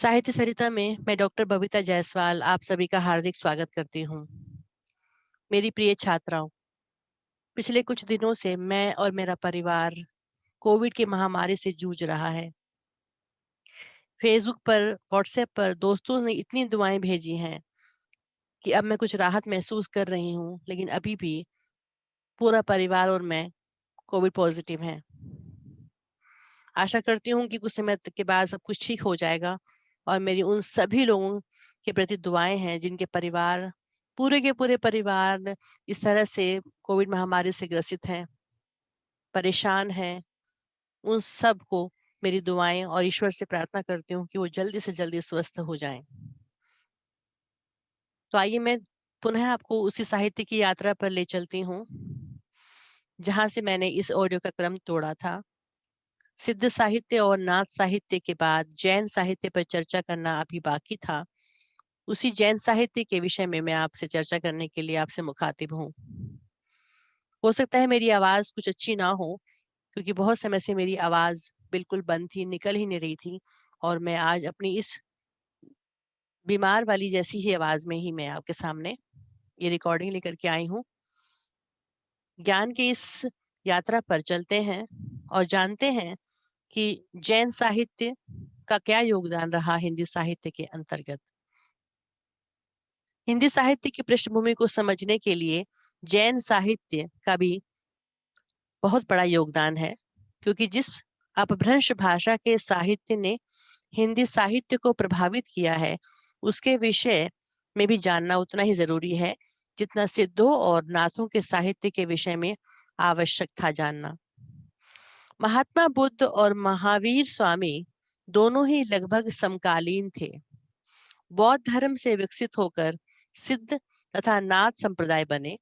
साहित्य सरिता में मैं डॉक्टर बबीता जायसवाल आप सभी का हार्दिक स्वागत करती हूँ। मेरी प्रिय छात्राओं, पिछले कुछ दिनों से मैं और मेरा परिवार कोविड की महामारी से जूझ रहा है। फेसबुक पर, व्हाट्सएप पर दोस्तों ने इतनी दुआएं भेजी हैं कि अब मैं कुछ राहत महसूस कर रही हूँ, लेकिन अभी भी पूरा परिवार और मैं कोविड पॉजिटिव हैं। आशा करती हूँ कि कुछ समय के बाद सब कुछ ठीक हो जाएगा और मेरी उन सभी लोगों के प्रति दुआएं हैं जिनके परिवार पूरे के पूरे परिवार इस तरह से कोविड महामारी से ग्रसित हैं, परेशान हैं। उन सब को मेरी दुआएं और ईश्वर से प्रार्थना करती हूँ कि वो जल्दी से जल्दी स्वस्थ हो जाएं। तो आइए मैं पुनः आपको उसी साहित्य की यात्रा पर ले चलती हूँ जहां से मैंने इस ऑडियो का क्रम तोड़ा था। सिद्ध साहित्य और नाथ साहित्य के बाद जैन साहित्य पर चर्चा करना अभी बाकी था। उसी जैन साहित्य के विषय में मैं आपसे चर्चा करने के लिए आपसे मुखातिब हूँ। हो सकता है मेरी आवाज कुछ अच्छी ना हो, क्योंकि बहुत समय से मेरी आवाज बिल्कुल बंद थी, निकल ही नहीं रही थी, और मैं आज अपनी इस बीमार वाली जैसी ही आवाज में ही मैं आपके सामने ये रिकॉर्डिंग लेकर के आई हूँ। ज्ञान की इस यात्रा पर चलते हैं और जानते हैं कि जैन साहित्य का क्या योगदान रहा हिंदी साहित्य के अंतर्गत। हिंदी साहित्य की पृष्ठभूमि को समझने के लिए जैन साहित्य का भी बहुत बड़ा योगदान है, क्योंकि जिस अपभ्रंश भाषा के साहित्य ने हिंदी साहित्य को प्रभावित किया है, उसके विषय में भी जानना उतना ही जरूरी है जितना सिद्धों और नाथों के साहित्य के विषय में आवश्यक था जानना। महात्मा बुद्ध और महावीर स्वामी दोनों ही लगभग समकालीन थे। बौद्ध धर्म से विकसित होकर सिद्ध तथा नाथ संप्रदाय बने,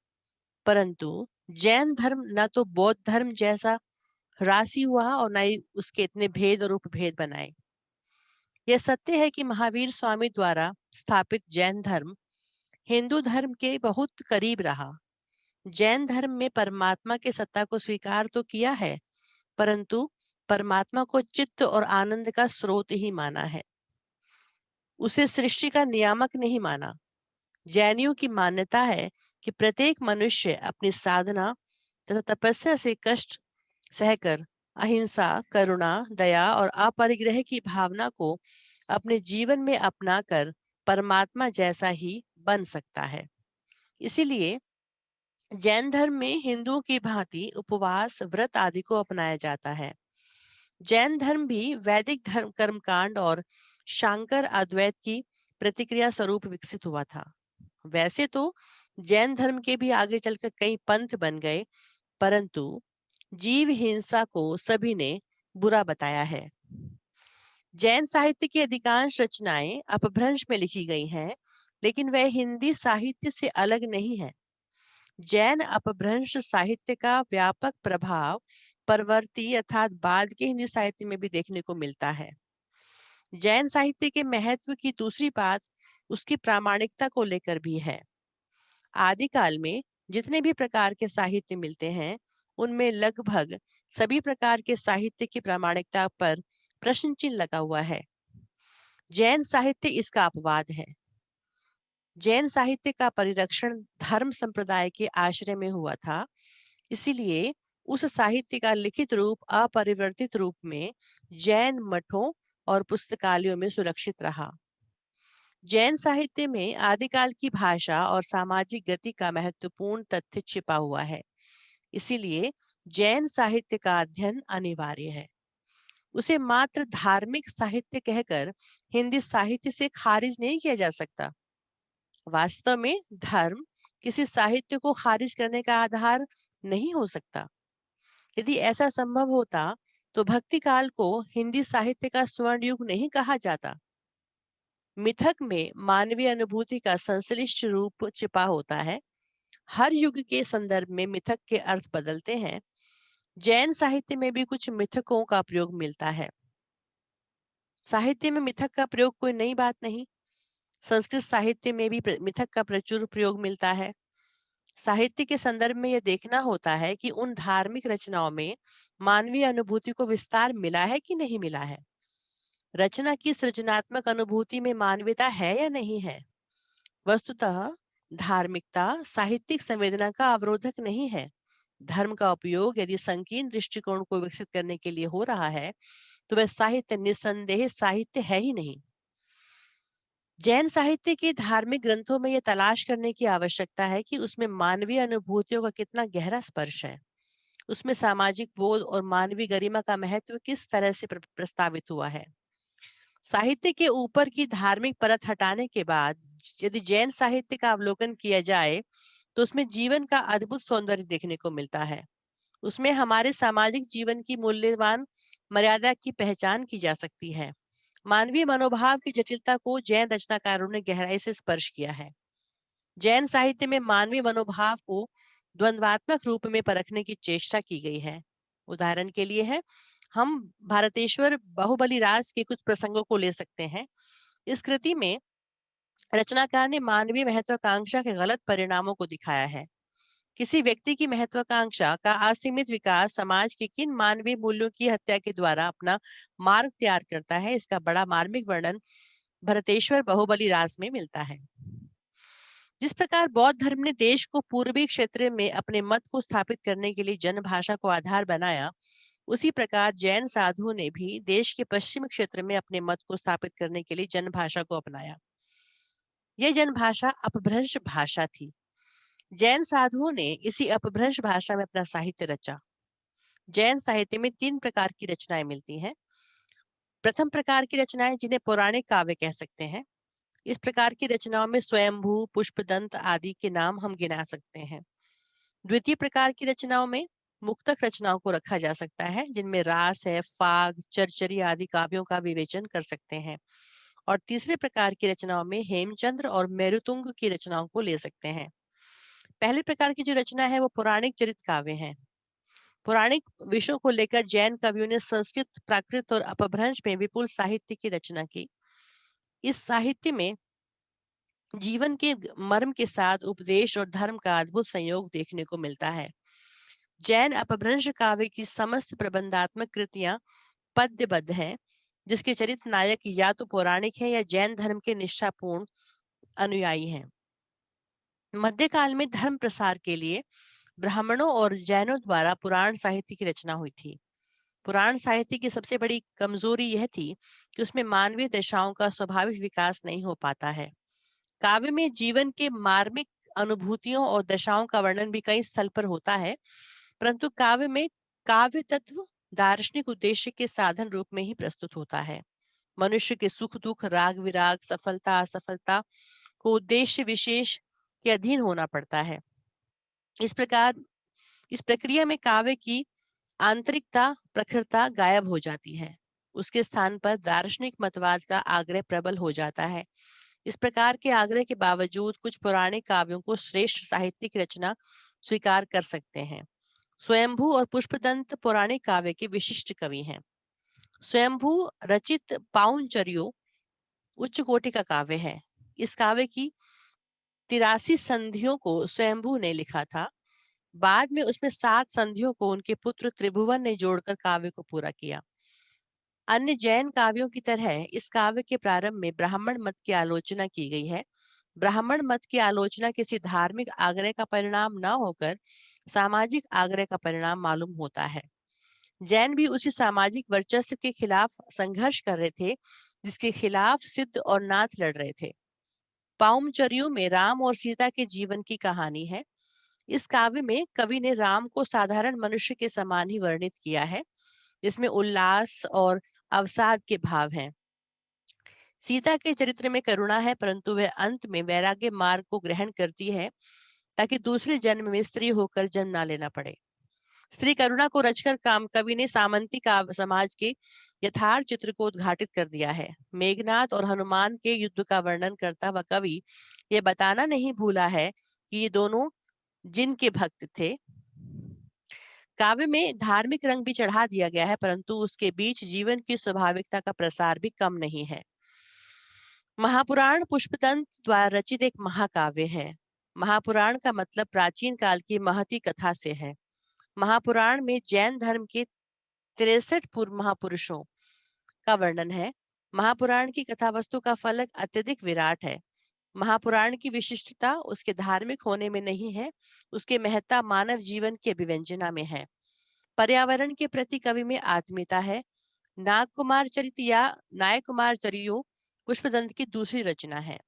परंतु जैन धर्म न तो बौद्ध धर्म जैसा राशि हुआ और न ही उसके इतने भेद और उपभेद बनाए। यह सत्य है कि महावीर स्वामी द्वारा स्थापित जैन धर्म हिंदू धर्म के बहुत करीब रहा। जैन धर्म में परमात्मा के सत्ता को स्वीकार तो किया है, परंतु परमात्मा को चित्त और आनंद का स्रोत ही माना है, उसे सृष्टि का नियामक नहीं माना। जैनियों की मान्यता है कि प्रत्येक मनुष्य अपनी साधना तथा तपस्या से कष्ट सहकर अहिंसा, करुणा, दया और अपरिग्रह की भावना को अपने जीवन में अपनाकर परमात्मा जैसा ही बन सकता है। इसीलिए जैन धर्म में हिंदुओं की भांति उपवास, व्रत आदि को अपनाया जाता है। जैन धर्म भी वैदिक धर्म कर्मकांड और शांकर अद्वैत की प्रतिक्रिया स्वरूप विकसित हुआ था। वैसे तो जैन धर्म के भी आगे चलकर कई पंथ बन गए, परंतु जीव हिंसा को सभी ने बुरा बताया है। जैन साहित्य की अधिकांश रचनाएं अपभ्रंश में लिखी गई हैं, लेकिन वह हिंदी साहित्य से अलग नहीं है। जैन अपभ्रंश साहित्य का व्यापक प्रभाव परवर्ती अर्थात बाद के हिंदी साहित्य में भी देखने को मिलता है। जैन साहित्य के महत्व की दूसरी बात उसकी प्रामाणिकता को लेकर भी है। आदिकाल में जितने भी प्रकार के साहित्य मिलते हैं, उनमें लगभग सभी प्रकार के साहित्य की प्रामाणिकता पर प्रश्न चिन्ह लगा हुआ है। जैन साहित्य इसका अपवाद है। जैन साहित्य का परिरक्षण धर्म संप्रदाय के आश्रय में हुआ था, इसीलिए उस साहित्य का लिखित रूप अपरिवर्तित रूप में जैन मठों और पुस्तकालयों में सुरक्षित रहा। जैन साहित्य में आदिकाल की भाषा और सामाजिक गति का महत्वपूर्ण तथ्य छिपा हुआ है, इसीलिए जैन साहित्य का अध्ययन अनिवार्य है। उसे मात्र धार्मिक साहित्य कहकर हिंदी साहित्य से खारिज नहीं किया जा सकता। वास्तव में धर्म किसी साहित्य को खारिज करने का आधार नहीं हो सकता। यदि ऐसा संभव होता तो भक्ति काल को हिंदी साहित्य का स्वर्ण युग नहीं कहा जाता। मिथक में मानवीय अनुभूति का संश्लिष्ट रूप छिपा होता है। हर युग के संदर्भ में मिथक के अर्थ बदलते हैं। जैन साहित्य में भी कुछ मिथकों का प्रयोग मिलता है। साहित्य में मिथक का प्रयोग कोई नई बात नहीं। संस्कृत साहित्य में भी मिथक का प्रचुर प्रयोग मिलता है। साहित्य के संदर्भ में यह देखना होता है कि उन धार्मिक रचनाओं में मानवीय अनुभूति को विस्तार मिला है कि नहीं मिला है। रचना की सृजनात्मक अनुभूति में मानवीयता है या नहीं है? वस्तुतः धार्मिकता साहित्यिक संवेदना का अवरोधक नहीं है। धर्म का उपयोग यदि संकीर्ण दृष्टिकोण को विकसित करने के लिए हो रहा है, तो वह साहित्य निस्संदेह साहित्य है ही नहीं। जैन साहित्य के धार्मिक ग्रंथों में यह तलाश करने की आवश्यकता है कि उसमें मानवीय अनुभूतियों का कितना गहरा स्पर्श है। उसमें सामाजिक बोध और मानवीय गरिमा का महत्व किस तरह से प्रस्तावित हुआ है। साहित्य के ऊपर की धार्मिक परत हटाने के बाद यदि जैन साहित्य का अवलोकन किया जाए, तो उसमें जीवन का अद्भुत सौंदर्य देखने को मिलता है। उसमें हमारे सामाजिक जीवन की मूल्यवान मर्यादा की पहचान की जा सकती है। मानवीय मनोभाव की जटिलता को जैन रचनाकारों ने गहराई से स्पर्श किया है। जैन साहित्य में मानवीय मनोभाव को द्वंद्वात्मक रूप में परखने की चेष्टा की गई है। उदाहरण के लिए है, हम भारतेश्वर बाहुबली राज के कुछ प्रसंगों को ले सकते हैं। इस कृति में रचनाकार ने मानवीय महत्वाकांक्षा के गलत परिणामों को दिखाया है। किसी व्यक्ति की महत्वाकांक्षा का असीमित विकास समाज के किन मानवीय मूल्यों की हत्या के द्वारा अपना मार्ग तैयार करता है, इसका बड़ा मार्मिक वर्णन भरतेश्वर बाहुबली राज में मिलता है। जिस प्रकार बौद्ध धर्म ने देश को पूर्वी क्षेत्र में अपने मत को स्थापित करने के लिए जनभाषा को आधार बनाया, उसी प्रकार जैन साधुओं ने भी देश के पश्चिम क्षेत्र में अपने मत को स्थापित करने के लिए जनभाषा को अपनाया। यह जनभाषा अपभ्रंश भाषा थी। जैन साधुओं ने इसी अपभ्रंश भाषा में अपना साहित्य रचा। जैन साहित्य में 3 प्रकार की रचनाएं मिलती हैं। प्रथम प्रकार की रचनाएं जिन्हें पौराणिक काव्य कह सकते हैं। इस प्रकार की रचनाओं में स्वयंभू, पुष्पदंत आदि के नाम हम गिना सकते हैं। द्वितीय प्रकार की रचनाओं में मुक्तक रचनाओं को रखा जा सकता है, जिनमें रास है, फाग, चरचरी आदि काव्यों का विवेचन कर सकते हैं। और तीसरे प्रकार की रचनाओं में हेमचंद्र और मेरुतुंग की रचनाओं को ले सकते हैं। पहले प्रकार की जो रचना है वो पौराणिक चरित काव्य है। पौराणिक विषयों को लेकर जैन कवियों ने संस्कृत, प्राकृत और अपभ्रंश में विपुल साहित्य की रचना की। इस साहित्य में जीवन के मर्म के साथ उपदेश और धर्म का अद्भुत संयोग देखने को मिलता है। जैन अपभ्रंश काव्य की समस्त प्रबंधात्मक कृतियां पद्यबद्ध हैं, जिसके चरित्र नायक या तो पौराणिक है या जैन धर्म के निष्ठापूर्ण अनुयायी हैं। मध्यकाल में धर्म प्रसार के लिए ब्राह्मणों और जैनों द्वारा पुराण साहित्य की रचना हुई थी। पुराण साहित्य की सबसे बड़ी कमजोरी यह थी कि उसमें मानवीय दशाओं का स्वाभाविक विकास नहीं हो पाता है। काव्य में जीवन के मार्मिक अनुभूतियों और दशाओं का वर्णन भी कई स्थल पर होता है, परंतु काव्य में काव्य तत्व दार्शनिक उद्देश्य के साधन रूप में ही प्रस्तुत होता है। मनुष्य के सुख दुख, राग विराग, सफलता असफलता को उद्देश्य विशेष के अधीन होना पड़ता है। इस प्रक्रिया में काव्य की आंतरिकता, प्रखरता गायब हो जाती है। उसके स्थान पर दार्शनिक मतवाद का आग्रह प्रबल हो जाता है। इस प्रकार के आग्रह के बावजूद कुछ पौराणिक काव्यों को श्रेष्ठ साहित्यिक रचना स्वीकार कर सकते हैं। स्वयंभू और पुष्पदंत पौराणिक काव्य के विशिष्ट कवि हैं। स्वयंभू रचित पाउनचर्यो उच्च कोटि का काव्य है। इस काव्य की 83 संधियों को स्वयंभू ने लिखा था। बाद में उसमें 7 संधियों को उनके पुत्र त्रिभुवन ने जोड़कर काव्य को पूरा किया। अन्य जैन काव्यों की तरह इस काव्य के प्रारंभ में ब्राह्मण मत की आलोचना की गई है। ब्राह्मण मत की आलोचना किसी धार्मिक आग्रह का परिणाम न होकर सामाजिक आग्रह का परिणाम मालूम होता है। जैन भी उसी सामाजिक वर्चस्व के खिलाफ संघर्ष कर रहे थे, जिसके खिलाफ सिद्ध और नाथ लड़ रहे थे। पाउमचर्यों में राम और सीता के जीवन की कहानी है। इस काव्य में कवि ने राम को साधारण मनुष्य के समान ही वर्णित किया है, जिसमें उल्लास और अवसाद के भाव हैं। सीता के चरित्र में करुणा है, परंतु वह अंत में वैराग्य मार्ग को ग्रहण करती है ताकि दूसरे जन्म में स्त्री होकर जन्म ना लेना पड़े। स्त्री करुणा को रचकर काम कवि ने सामंती का समाज के यथार्थ चित्र को उद्घाटित कर दिया है। मेघनाथ और हनुमान के युद्ध का वर्णन करता हुआ कवि ये बताना नहीं भूला है कि ये दोनों जिनके भक्त थे। काव्य में धार्मिक रंग भी चढ़ा दिया गया है, परंतु उसके बीच जीवन की स्वाभाविकता का प्रसार भी कम नहीं है। महापुराण पुष्पदंत द्वारा रचित एक महाकाव्य है। महापुराण का मतलब प्राचीन काल की महती कथा से है। महापुराण में जैन धर्म के 63 पूर्व महापुरुषों का वर्णन है। महापुराण की कथा वस्तु का फलक अत्यधिक विराट है। महापुराण की विशिष्टता उसके धार्मिक होने में नहीं है, उसकी महत्ता मानव जीवन की अभिव्यंजना में है। पर्यावरण के प्रति कवि में आत्मीयता है। नागकुमार चरित या नायकुमार चरियो पुष्पदंत की दूसरी रचना है।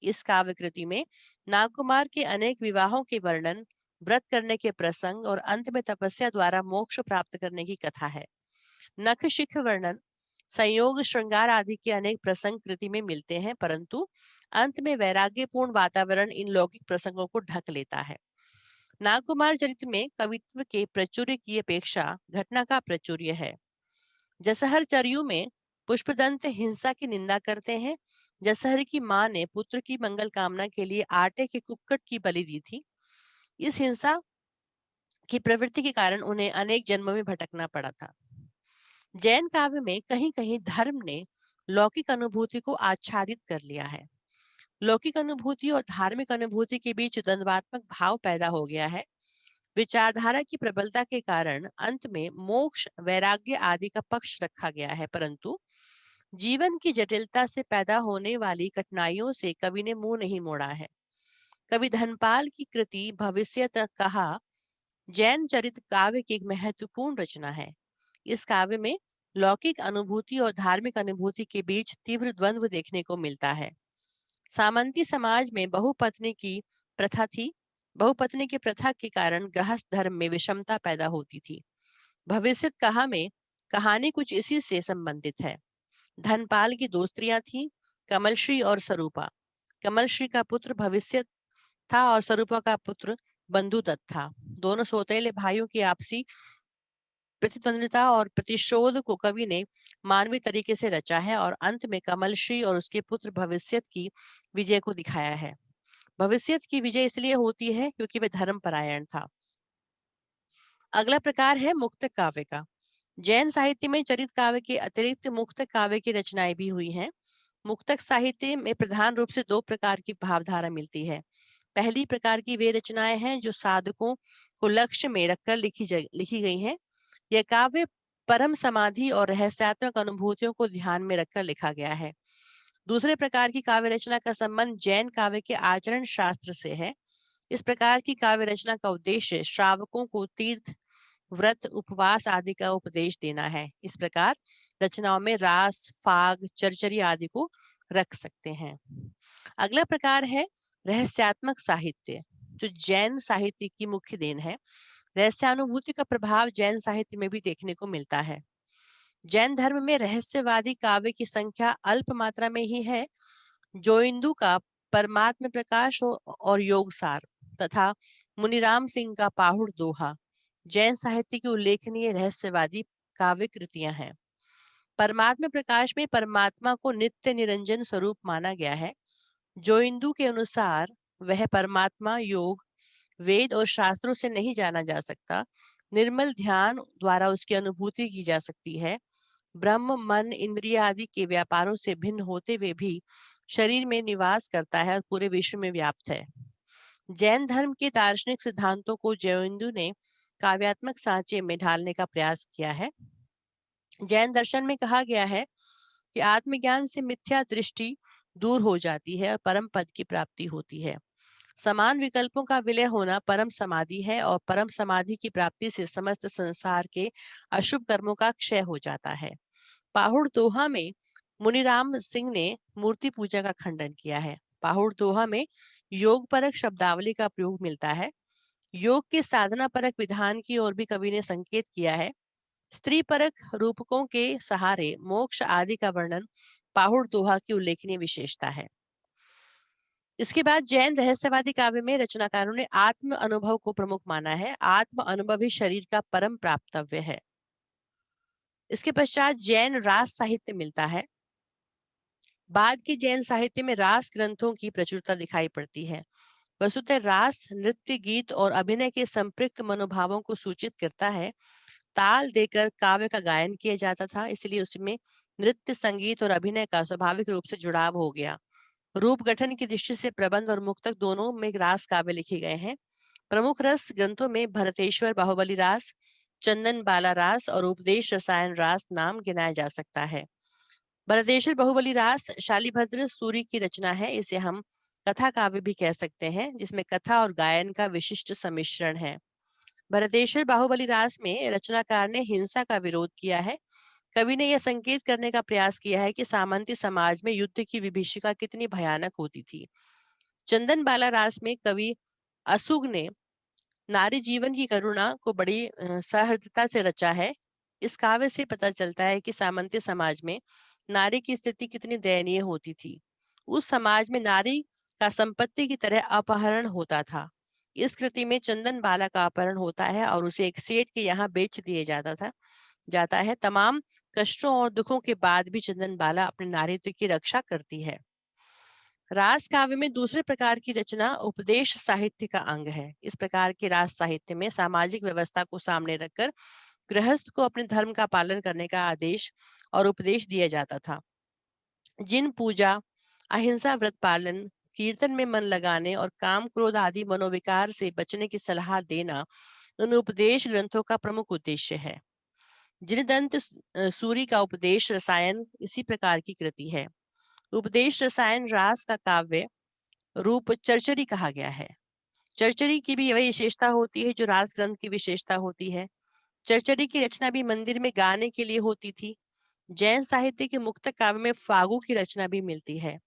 इस काव्य कृति में नागकुमार के अनेक विवाहों के वर्णन, व्रत करने के प्रसंग और अंत में तपस्या द्वारा मोक्ष प्राप्त करने की कथा है। नख शिख वर्णन, संयोग, श्रृंगार आदि के अनेक प्रसंग कृति में मिलते हैं, परंतु अंत में वैराग्यपूर्ण वातावरण इन लौकिक प्रसंगों को ढक लेता है। नागकुमार चरित में कवित्व के प्राचुर्य की अपेक्षा घटना का प्राचुर्य है। जसहर चरियु में पुष्पदंत हिंसा की निंदा करते हैं। जसहर की मां ने पुत्र की मंगल कामना के लिए आटे के कुक्कट की बलि दी थी। इस हिंसा की प्रवृत्ति के कारण उन्हें अनेक जन्मों में भटकना पड़ा था। जैन काव्य में कहीं कहीं धर्म ने लौकिक अनुभूति को आच्छादित कर लिया है। लौकिक अनुभूति और धार्मिक अनुभूति के बीच द्वंद्वात्मक भाव पैदा हो गया है। विचारधारा की प्रबलता के कारण अंत में मोक्ष, वैराग्य आदि का पक्ष रखा गया है, परंतु जीवन की जटिलता से पैदा होने वाली कठिनाइयों से कवि ने मुंह नहीं मोड़ा है। कवि धनपाल की कृति भविष्य तक कहा जैन चरित काव्य की एक महत्वपूर्ण रचना है। इस काव्य में लौकिक अनुभूति और धार्मिक अनुभूति के बीच तीव्र द्वंद्व देखने को मिलता है। सामंती समाज में बहुपत्नी की प्रथा थी। बहुपत्नी की प्रथा के कारण गृहस्थ धर्म में विषमता पैदा होती थी। भविष्य कहा में कहानी कुछ इसी से संबंधित है। धनपाल की दो स्त्रियां थीं, कमलश्री और स्वरूपा। कमलश्री का पुत्र भविष्य था और स्वरूपा का पुत्र बंधुदत्त था। दोनों सौतेले भाइयों की आपसी प्रतिद्वंद्विता और प्रतिशोध को कवि ने मानवीय तरीके से रचा है और अंत में कमलश्री और उसके पुत्र भविष्यत की विजय को दिखाया है। भविष्यत की विजय इसलिए होती है क्योंकि वह धर्मपरायण था। अगला प्रकार है मुक्तक काव्य का। जैन साहित्य में चरित काव्य के अतिरिक्त मुक्तक काव्य की रचनाएं भी हुई हैं। मुक्तक साहित्य में प्रधान रूप से दो प्रकार की भावधारा मिलती है। पहली प्रकार की वे रचनाएं हैं जो साधकों को लक्ष्य में रखकर लिखी गई हैं। यह काव्य परम समाधि और रहस्यात्मक अनुभूतियों को ध्यान में रखकर लिखा गया है। दूसरे प्रकार की काव्य रचना का संबंध जैन काव्य के आचरण शास्त्र से है। इस प्रकार की काव्य रचना का उद्देश्य श्रावकों को तीर्थ, व्रत, उपवास आदि का उपदेश देना है। इस प्रकार रचनाओं में रास, फाग, चरचरी आदि को रख सकते हैं। अगला प्रकार है रहस्यात्मक साहित्य, जो जैन साहित्य की मुख्य देन है। रहस्यानुभूति का प्रभाव जैन साहित्य में भी देखने को मिलता है। जैन धर्म में रहस्यवादी काव्य की संख्या अल्प मात्रा में ही है। जोइंदू का परमात्म प्रकाश और योगसार तथा मुनिराम सिंह का पाहुड़ दोहा जैन साहित्य की उल्लेखनीय रहस्यवादी काव्य कृतियां हैं। परमात्म प्रकाश में परमात्मा को नित्य निरंजन स्वरूप माना गया है। जोइंदू के अनुसार वह परमात्मा योग, वेद और शास्त्रों से नहीं जाना जा सकता। निर्मल ध्यान द्वारा उसकी अनुभूति की जा सकती है। ब्रह्म मन इंद्रिय आदि के व्यापारों से भिन्न होते हुए भी शरीर में निवास करता है और पूरे विश्व में व्याप्त है। जैन धर्म के दार्शनिक सिद्धांतों को जयोइंदु ने काव्यात्मक सांचे में ढालने का प्रयास किया है। जैन दर्शन में कहा गया है कि आत्मज्ञान से मिथ्या दृष्टि दूर हो जाती है और परम पद की प्राप्ति होती है। समान विकल्पों का विलय होना परम समाधि है और परम समाधि की प्राप्ति से समस्त संसार के अशुभ कर्मों का क्षय हो जाता है। पाहुड़ दोहा में मुनिराम सिंह ने मूर्ति पूजा का खंडन किया है। पाहुड़ दोहा में योग परक शब्दावली का प्रयोग मिलता है। योग के साधना परक विधान की ओर भी कवि ने संकेत किया है। स्त्री परक रूपकों के सहारे मोक्ष आदि का वर्णन पाहुड़ दोहा की उल्लेखनीय विशेषता है। इसके बाद जैन रहस्यवादी काव्य में रचनाकारों ने आत्म अनुभव को प्रमुख माना है। आत्म अनुभव ही शरीर का परम प्राप्तव्य है। इसके पश्चात जैन रास साहित्य मिलता है। बाद के जैन साहित्य में रास ग्रंथों की प्रचुरता दिखाई पड़ती है। वस्तुतः रास नृत्य, गीत और अभिनय के संपृक्त मनोभावों को सूचित करता है। ताल देकर काव्य का गायन किया जाता था, इसलिए उसमें नृत्य, संगीत और अभिनय का स्वाभाविक रूप से जुड़ाव हो गया। रूप गठन की दृष्टि से प्रबंध और मुक्तक दोनों में रास काव्य लिखे गए हैं। प्रमुख रस ग्रंथों में भरतेश्वर बाहुबली रास, चंदन बाला रास और उपदेश रसायन रास नाम गिनाया जा सकता है। भरतेश्वर बाहुबली रास शालिभद्र सूरी की रचना है। इसे हम कथा काव्य भी कह सकते हैं, जिसमें कथा और गायन का विशिष्ट सम्मिश्रण है। भरतेश्वर बाहुबली रास में रचनाकार ने हिंसा का विरोध किया है। कवि ने यह संकेत करने का प्रयास किया है कि सामंती समाज में युद्ध की विभीषिका कितनी भयानक होती थी। चंदन बाला रास में कवि असुग ने नारी जीवन की करुणा को बड़ी सहृदयता से रचा है। इस काव्य से पता चलता है कि सामंती समाज में नारी की स्थिति कितनी दयनीय होती थी। उस समाज में नारी का संपत्ति की तरह अपहरण होता था। इस कृति में चंदन बाला का अपहरण होता है और उसे एक सेठ के यहाँ बेच दिए जाता है। तमाम कष्टों और दुखों के बाद भी चंदन बाला अपने नारीत्व की रक्षा करती है। रास काव्य में दूसरे प्रकार की रचना उपदेश साहित्य का अंग है। इस प्रकार के रास साहित्य में सामाजिक व्यवस्था को सामने रखकर गृहस्थ को अपने धर्म का पालन करने का आदेश और उपदेश दिया जाता था। जिन पूजा, अहिंसा व्रत पालन, कीर्तन में मन लगाने और काम क्रोध आदि मनोविकार से बचने की सलाह देना उन उपदेश ग्रंथों का प्रमुख उद्देश्य है। जिनदंत सूरी का उपदेश रसायन इसी प्रकार की कृति है। उपदेश रसायन रास का काव्य रूप चरचरी कहा गया है। चरचरी की भी वही विशेषता होती है जो रास ग्रंथ की विशेषता होती है। चरचरी की रचना भी मंदिर में गाने के लिए होती थी। जैन साहित्य के मुक्तक काव्य में फागु की रचना भी मिलती है।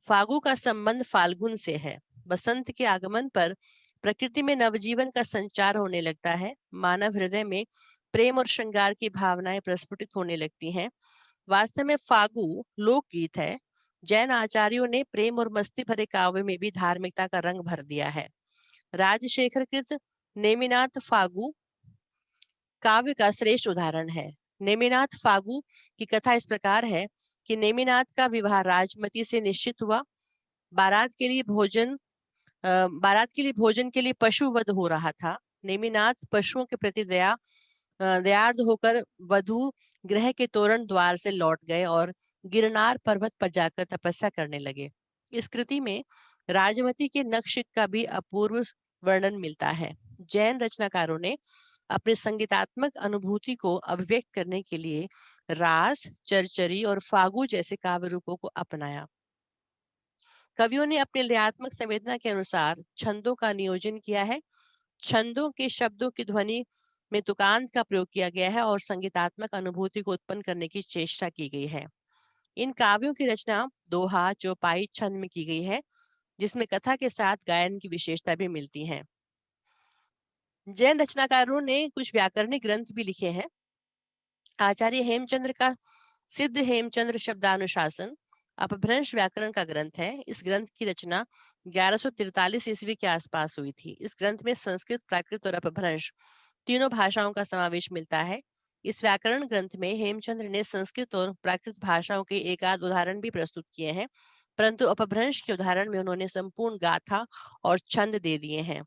फागु का संबंध फाल्गुन से है। बसंत के आगमन पर प्रकृति में नवजीवन का संचार होने लगता है। मानव हृदय में प्रेम और श्रृंगार की भावनाएं प्रस्फुटित होने लगती हैं। वास्तव में फागु लोकगीत है। जैन आचार्यों ने प्रेम और मस्ती भरे काव्य में भी धार्मिकता का रंग भर दिया है। राजशेखर कृत नेमिनाथ फागु काव्य का श्रेष्ठ उदाहरण है। नेमिनाथ फागु की कथा इस प्रकार है कि नेमिनाथ का विवाह राजमती से निश्चित हुआ। बारात के लिए भोजन बारात के लिए भोजन के लिए पशु वध हो रहा था। नेमिनाथ पशुओं के प्रति दयार्द होकर वधु गृह के तोरण द्वार से लौट गए और गिरनार पर्वत पर जाकर तपस्या करने लगे। इस कृति में राजमती के नक्श का भी अपूर्व वर्णन मिलता है। जैन रचनाकारों ने अपने संगीतात्मक अनुभूति को अभिव्यक्त करने के लिए रास, चरचरी और फागु जैसे काव्य रूपों को अपनाया। कवियों ने अपने लयात्मक संवेदना के अनुसार छंदों का नियोजन किया है। छंदों के शब्दों की ध्वनि में तुकांत का प्रयोग किया गया है और संगीतात्मक अनुभूति को उत्पन्न करने की चेष्टा की गई है। इन काव्यों की रचना दोहा, चौपाई छंद में की गई है, जिसमें कथा के साथ गायन की विशेषता भी मिलती है। जैन रचनाकारों ने कुछ व्याकरणिक ग्रंथ भी लिखे हैं। आचार्य हेमचंद्र का सिद्ध हेमचंद्र शब्दानुशासन अपभ्रंश व्याकरण का ग्रंथ है। इस ग्रंथ की रचना 1143 ईस्वी के आसपास हुई थी। इस ग्रंथ में संस्कृत, प्राकृत और अपभ्रंश तीनों भाषाओं का समावेश मिलता है। इस व्याकरण ग्रंथ में हेमचंद्र ने संस्कृत और प्राकृत भाषाओं के एकाध उदाहरण भी प्रस्तुत किए हैं, परंतु अपभ्रंश के उदाहरण में उन्होंने संपूर्ण गाथा और छंद दे दिए हैं।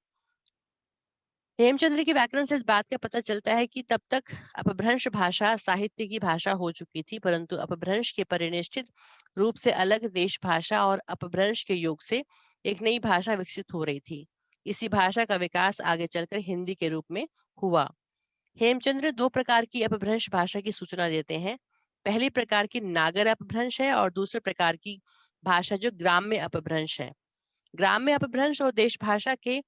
हेमचंद्र के व्याकरण से इस बात का पता चलता है कि तब तक अपभ्रंश भाषा साहित्य की भाषा हो चुकी थी, परंतु अपभ्रंश के परिनिष्ठित रूप से अलग देश भाषा और अपभ्रंश के योग से एक नई भाषा विकसित हो रही थी। इसी भाषा का विकास आगे चलकर हिंदी के रूप में हुआ। हेमचंद्र दो प्रकार की अपभ्रंश भाषा की सूचना देते हैं। पहली प्रकार की नागर अपभ्रंश है और दूसरे प्रकार की भाषा जो ग्राम्य अपभ्रंश है। ग्राम्य अपभ्रंश और देश भाषा के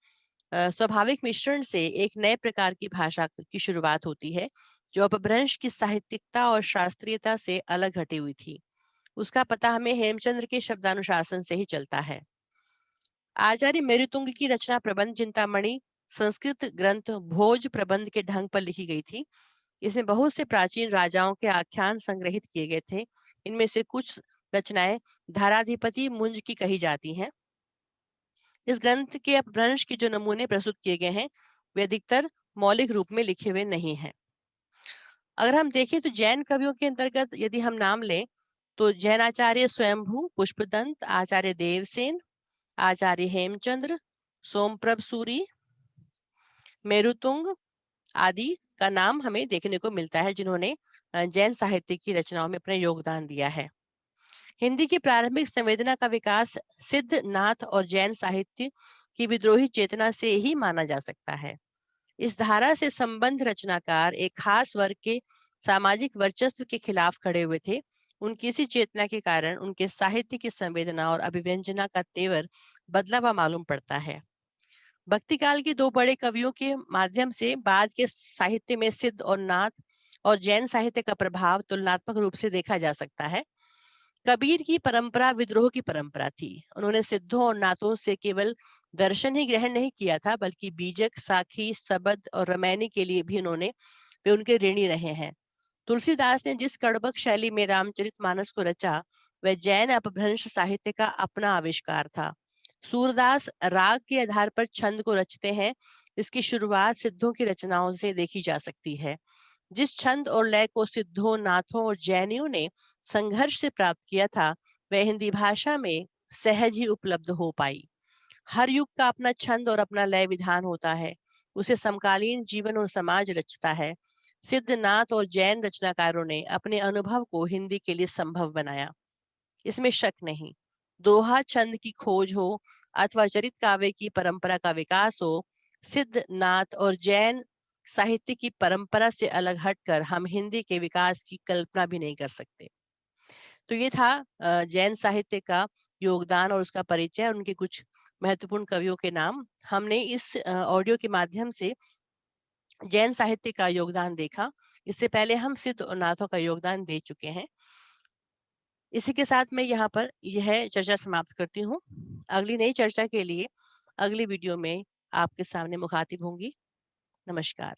स्वाभाविक मिश्रण से एक नए प्रकार की भाषा की शुरुआत होती है, जो अपभ्रंश की साहित्यिकता और शास्त्रीयता से अलग हटी हुई थी। उसका पता हमें हेमचंद्र के शब्दानुशासन से ही चलता है। आचार्य मेरुतुंग की रचना प्रबंध चिंतामणि संस्कृत ग्रंथ भोज प्रबंध के ढंग पर लिखी गई थी। इसमें बहुत से प्राचीन राजाओं के आख्यान संग्रहित किए गए थे। इनमें से कुछ रचनाएं धाराधिपति मुंज की कही जाती हैं। इस ग्रंथ के अपभ्रंश के जो नमूने प्रस्तुत किए गए हैं, वे अधिकतर मौलिक रूप में लिखे हुए नहीं हैं। अगर हम देखें तो जैन कवियों के अंतर्गत यदि हम नाम लें तो जैन आचार्य स्वयंभू, पुष्पदंत, आचार्य देवसेन, आचार्य हेमचंद्र, सोमप्रभ सूरी, मेरुतुंग आदि का नाम हमें देखने को मिलता है, जिन्होंने जैन साहित्य की रचनाओं में अपना योगदान दिया है। हिंदी की प्रारंभिक संवेदना का विकास सिद्ध, नाथ और जैन साहित्य की विद्रोही चेतना से ही माना जा सकता है। इस धारा से संबंध रचनाकार एक खास वर्ग के सामाजिक वर्चस्व के खिलाफ खड़े हुए थे। उनकी इसी चेतना के कारण उनके साहित्य की संवेदना और अभिव्यंजना का तेवर बदला हुआ मालूम पड़ता है। भक्ति काल के दो बड़े कवियों के माध्यम से बाद के साहित्य में सिद्ध और नाथ और जैन साहित्य का प्रभाव तुलनात्मक रूप से देखा जा सकता है। कबीर की परंपरा विद्रोह की परंपरा थी। उन्होंने सिद्धों और नाथों से केवल दर्शन ही ग्रहण नहीं किया था, बल्कि बीजक, साखी, सबद और रमैनी के लिए भी वे उनके ऋणी रहे हैं। तुलसीदास ने जिस कड़बक शैली में रामचरितमानस को रचा, वह जैन अपभ्रंश साहित्य का अपना आविष्कार था। सूरदास राग के आधार पर छंद को रचते हैं। इसकी शुरुआत सिद्धों की रचनाओं से देखी जा सकती है। जिस छंद और लय को सिद्धों, नाथों और जैनियों ने संघर्ष से प्राप्त किया था, वह हिंदी भाषा में सहज ही उपलब्ध हो पाई। हर युग का अपना छंद और अपना लय विधान होता है। उसे समकालीन जीवन और समाज रचता है। सिद्ध, नाथ और जैन रचनाकारों ने अपने अनुभव को हिंदी के लिए संभव बनाया, इसमें शक नहीं। दोहा छंद की खोज हो अथवा चरित काव्य की परंपरा का विकास हो, सिद्ध, नाथ और जैन साहित्य की परंपरा से अलग हटकर हम हिंदी के विकास की कल्पना भी नहीं कर सकते। तो ये था जैन साहित्य का योगदान और उसका परिचय, उनके कुछ महत्वपूर्ण कवियों के नाम। हमने इस ऑडियो के माध्यम से जैन साहित्य का योगदान देखा। इससे पहले हम सिद्ध और नाथों का योगदान दे चुके हैं। इसी के साथ मैं यहाँ पर यह चर्चा समाप्त करती हूँ। अगली नई चर्चा के लिए अगली वीडियो में आपके सामने मुखातिब होंगी। नमस्कार।